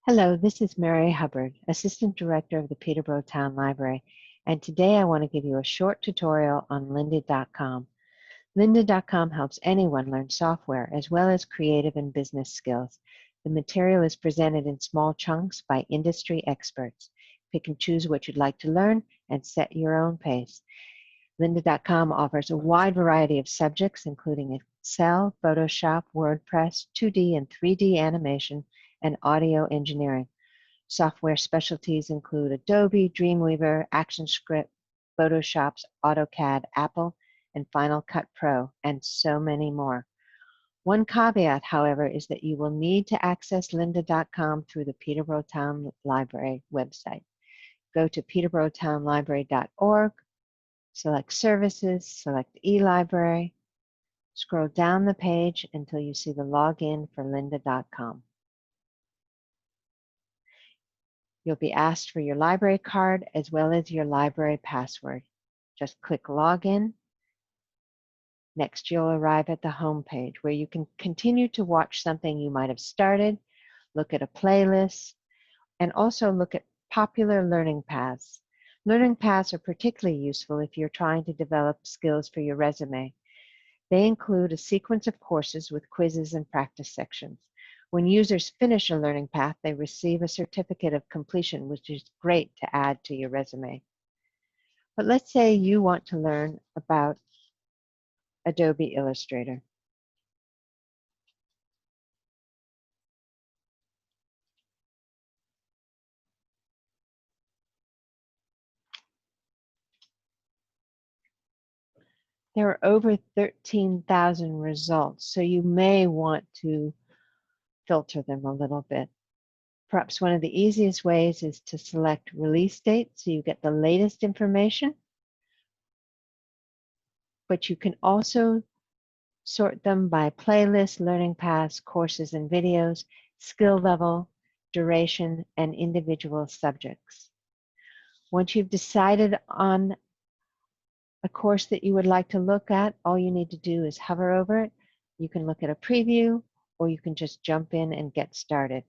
Hello, this is Mary Hubbard, Assistant Director of the Peterborough Town Library, and today I want to give you a short tutorial on Lynda.com. Lynda.com helps anyone learn software as well as creative and business skills. The material is presented in small chunks by industry experts. Pick and choose what you'd like to learn and set your own pace. Lynda.com offers a wide variety of subjects, including Excel, Photoshop, WordPress, 2D and 3D animation, and audio engineering. Software specialties include Adobe, Dreamweaver, ActionScript, Photoshop, AutoCAD, Apple, and Final Cut Pro, and so many more. One caveat, however, is that you will need to access Lynda.com through the Peterborough Town Library website. Go to peterboroughtownlibrary.org, select Services, select eLibrary, scroll down the page until you see the login for Lynda.com. You'll be asked for your library card as well as your library password. Just click Login. Next, you'll arrive at the home page where you can continue to watch something you might have started, look at a playlist, and also look at popular learning paths. Learning paths are particularly useful if you're trying to develop skills for your resume. They include a sequence of courses with quizzes and practice sections. When users finish a learning path, they receive a certificate of completion, which is great to add to your resume. But let's say you want to learn about Adobe Illustrator. There are over 13,000 results, so you may want to filter them a little bit. Perhaps one of the easiest ways is to select release date so you get the latest information. But you can also sort them by playlist, learning paths, courses and videos, skill level, duration, and individual subjects. Once you've decided on a course that you would like to look at, all you need to do is hover over it. You can look at a preview, or you can just jump in and get started.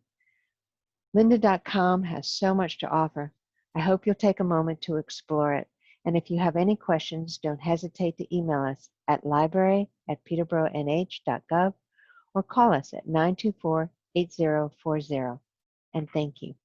Lynda.com has so much to offer. I hope you'll take a moment to explore it. And if you have any questions, don't hesitate to email us at library@peterborough.nh.gov or call us at 924-8040. And thank you.